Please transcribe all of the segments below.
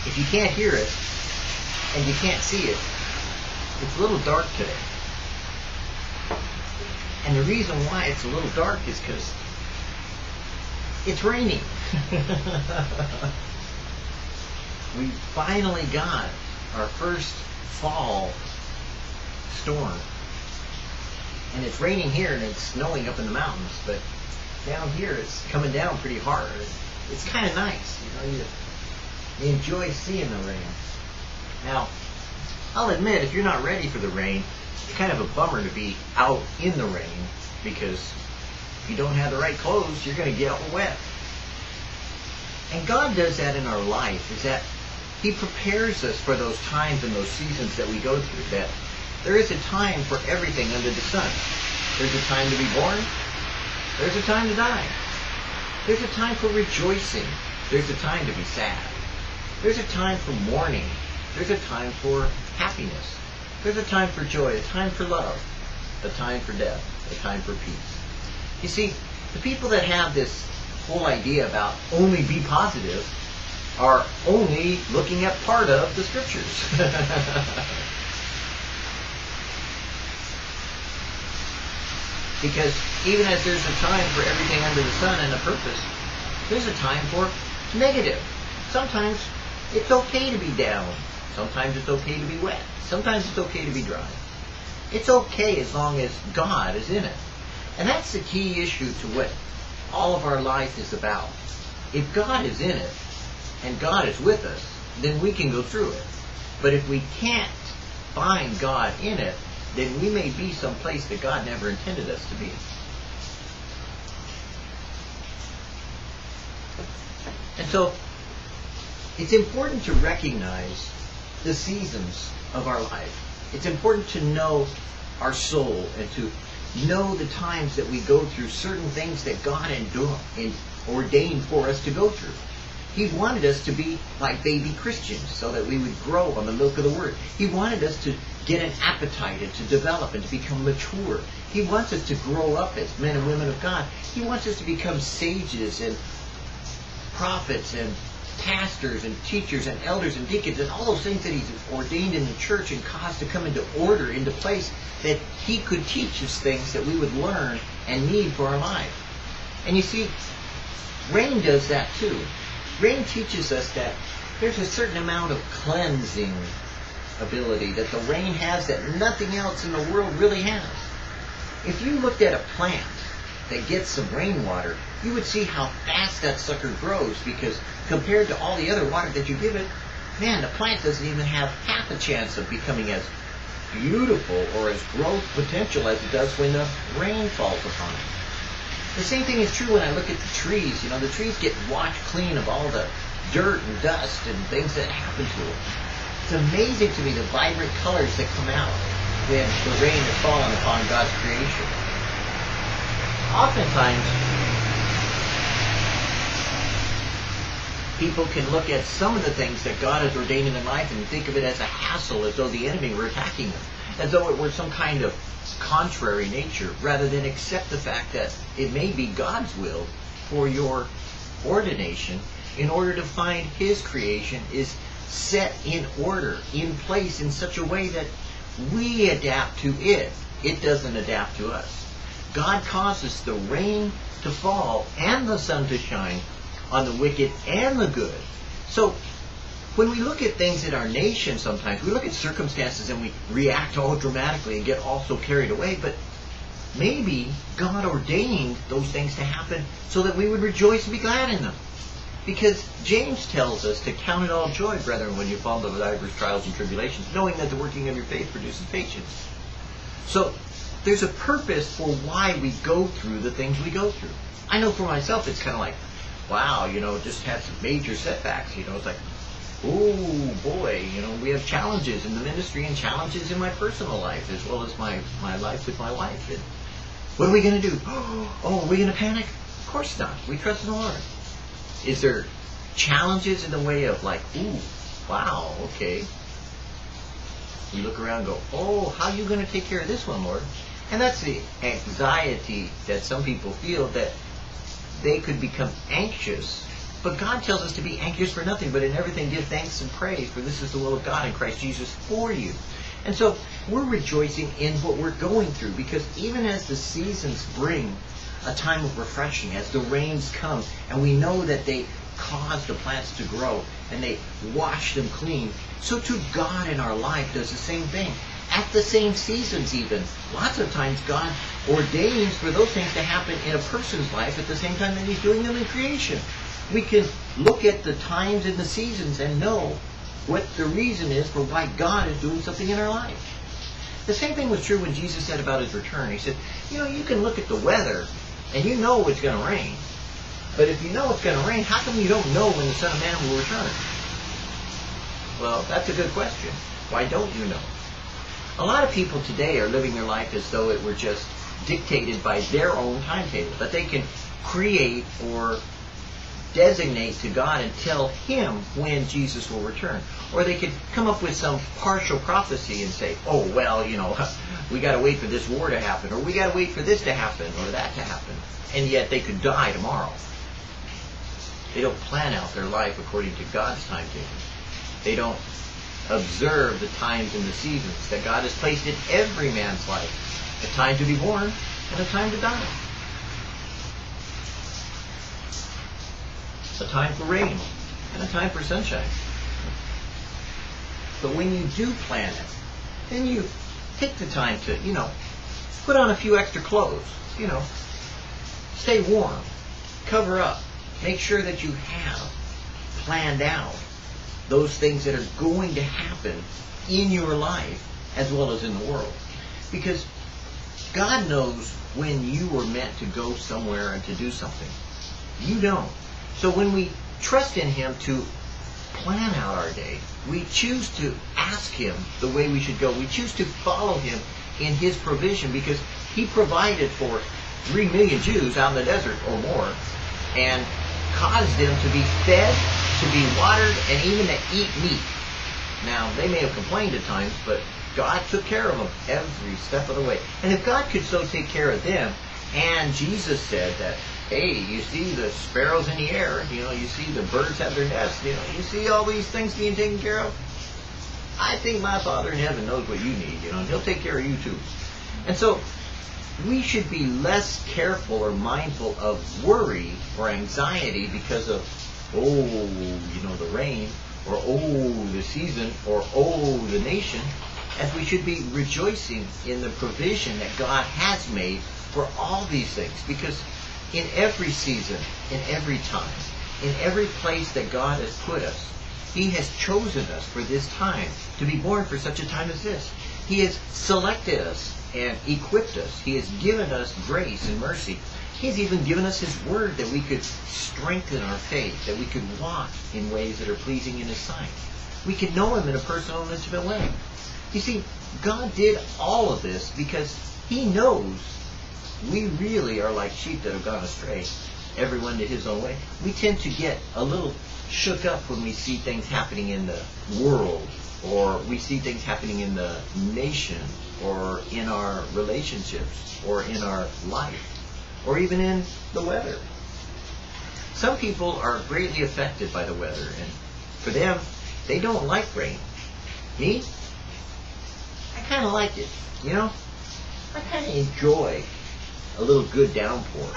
If you can't hear it, and you can't see it, it's a little dark today. And the reason why it's a little dark is because it's raining. We finally got our first fall storm. And it's raining here and it's snowing up in the mountains, but down here it's coming down pretty hard. It's kind of nice, you enjoy seeing the rain. Now, I'll admit, if you're not ready for the rain, it's kind of a bummer to be out in the rain, because if you don't have the right clothes, you're going to get all wet. And God does that in our life, is that He prepares us for those times and those seasons that we go through, that there is a time for everything under the sun. There's a time to be born. There's a time to die. There's a time for rejoicing. There's a time to be sad. There's a time for mourning. There's a time for happiness. There's a time for joy, a time for love, a time for death, a time for peace. You see, the people that have this whole idea about only be positive are only looking at part of the scriptures. Because even as there's a time for everything under the sun and a purpose, there's a time for negative. Sometimes it's okay to be down. Sometimes it's okay to be wet. Sometimes it's okay to be dry. It's okay as long as God is in it. And that's the key issue to what all of our life is about. If God is in it, and God is with us, then we can go through it. But if we can't find God in it, then we may be someplace that God never intended us to be. And so, it's important to recognize the seasons of our life. It's important to know our soul and to know the times that we go through certain things that God ordained for us to go through. He wanted us to be like baby Christians so that we would grow on the milk of the Word. He wanted us to get an appetite and to develop and to become mature. He wants us to grow up as men and women of God. He wants us to become sages and prophets and pastors and teachers and elders and deacons and all those things that He's ordained in the church and caused to come into order, into place, that He could teach us things that we would learn and need for our life. And you see, rain does that too. Rain teaches us that there's a certain amount of cleansing ability that the rain has that nothing else in the world really has. If you looked at a plant that gets some rainwater, you would see how fast that sucker grows, because compared to all the other water that you give it, man, the plant doesn't even have half a chance of becoming as beautiful or as growth potential as it does when the rain falls upon it. The same thing is true when I look at the trees. The trees get washed clean of all the dirt and dust and things that happen to them. It's amazing to me the vibrant colors that come out when the rain has fallen upon God's creation. Oftentimes, people can look at some of the things that God has ordained in their life and think of it as a hassle, as though the enemy were attacking them, as though it were some kind of contrary nature, rather than accept the fact that it may be God's will for your ordination in order to find His creation is set in order, in place in such a way that we adapt to it. It doesn't adapt to us. God causes the rain to fall and the sun to shine on the wicked and the good. So when we look at things in our nation sometimes, we look at circumstances and we react all dramatically and get all so carried away, but maybe God ordained those things to happen so that we would rejoice and be glad in them. Because James tells us to count it all joy, brethren, when you fall into diverse trials and tribulations, knowing that the working of your faith produces patience. So there's a purpose for why we go through the things we go through. I know for myself it's kind of like, wow, just had some major setbacks. It's like, oh boy, we have challenges in the ministry and challenges in my personal life as well as my life with my wife. And what are we going to do? Oh, are we going to panic? Of course not. We trust in the Lord. Is there challenges in the way of like, ooh, wow, okay. We look around and go, oh, how are you going to take care of this one, Lord? And that's the anxiety that some people feel, that they could become anxious But God tells us to be anxious for nothing, but in everything give thanks and praise, for this is the will of God in Christ Jesus for you. And so we're rejoicing in what we're going through, because even as the seasons bring a time of refreshing, as the rains come, and we know that they cause the plants to grow, and they wash them clean, so too God in our life does the same thing. At the same seasons even. Lots of times God ordains for those things to happen in a person's life at the same time that he's doing them in creation. We can look at the times and the seasons and know what the reason is for why God is doing something in our life. The same thing was true when Jesus said about his return. He said, you can look at the weather and you know it's going to rain. But if you know it's going to rain, how come you don't know when the Son of Man will return? Well, that's a good question. Why don't you know? A lot of people today are living their life as though it were just dictated by their own timetable, that they can create or designate to God and tell him when Jesus will return. Or they could come up with some partial prophecy and say, oh, well, we got to wait for this war to happen, or we got to wait for this to happen, or that to happen. And yet they could die tomorrow. They don't plan out their life according to God's timetable. They don't observe the times and the seasons that God has placed in every man's life. A time to be born and a time to die. A time for rain and a time for sunshine. But when you do plan it, then you take the time to, put on a few extra clothes, stay warm, cover up, make sure that you have planned out those things that are going to happen in your life as well as in the world. Because God knows when you were meant to go somewhere and to do something. You don't. So when we trust in him to plan out our day, we choose to ask him the way we should go. We choose to follow him in his provision, because he provided for 3 million Jews out in the desert or more, and caused them to be fed, to be watered, and even to eat meat. Now, they may have complained at times, but God took care of them every step of the way. And if God could so take care of them, and Jesus said that, hey, you see the sparrows in the air, you see the birds have their nests, you see all these things being taken care of, I think my Father in heaven knows what you need, and he'll take care of you too. And so, we should be less careful or mindful of worry or anxiety because of, the rain, or the season, or the nation, as we should be rejoicing in the provision that God has made for all these things. Because in every season, in every time, in every place that God has put us, he has chosen us for this time, to be born for such a time as this. He has selected us and equipped us. He has given us grace and mercy. He's even given us his word that we could strengthen our faith, that we could walk in ways that are pleasing in his sight. We can know him in a personal and intimate way. You see, God did all of this because he knows we really are like sheep that have gone astray, everyone to his own way. We tend to get a little shook up when we see things happening in the world, or we see things happening in the nation, or in our relationships, or in our life, or even in the weather. Some people are greatly affected by the weather, and for them, they don't like rain. Me? I kind of like it, I kind of enjoy a little good downpour,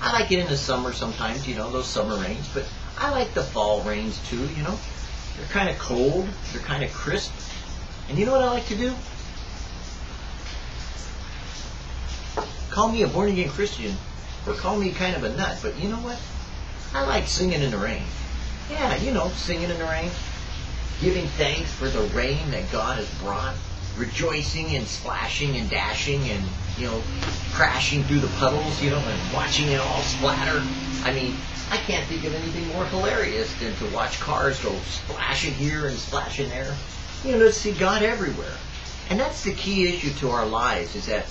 I like it in the summer sometimes, those summer rains, but I like the fall rains too, They're kind of cold, they're kind of crisp, and you know what I like to do? Call me a born-again Christian, or call me kind of a nut, but you know what? I like singing in the rain. Yeah, singing in the rain, giving thanks for the rain that God has brought, rejoicing and splashing and dashing and, crashing through the puddles, and watching it all splatter. I mean, I can't think of anything more hilarious than to watch cars go splashing here and splashing there. To see God everywhere. And that's the key issue to our lives, is that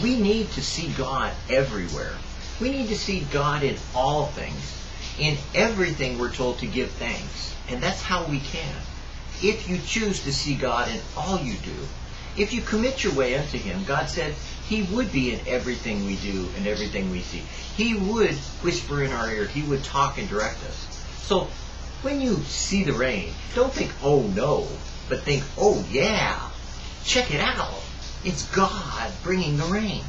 we need to see God everywhere. We need to see God in all things. In everything we're told to give thanks. And that's how we can. If you choose to see God in all you do, if you commit your way unto him, God said he would be in everything we do and everything we see. He would whisper in our ear. He would talk and direct us. So when you see the rain, don't think, oh no, but think, oh yeah, check it out. It's God bringing the rain.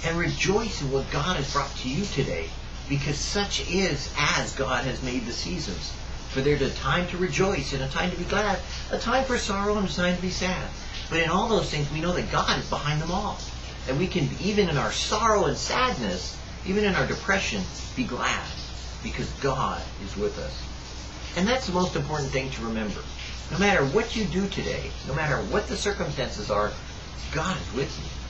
And rejoice in what God has brought to you today, because such is as God has made the seasons. For there's a time to rejoice and a time to be glad, a time for sorrow and a time to be sad. But in all those things, we know that God is behind them all. And we can, even in our sorrow and sadness, even in our depression, be glad, because God is with us. And that's the most important thing to remember. No matter what you do today, no matter what the circumstances are, God is with you.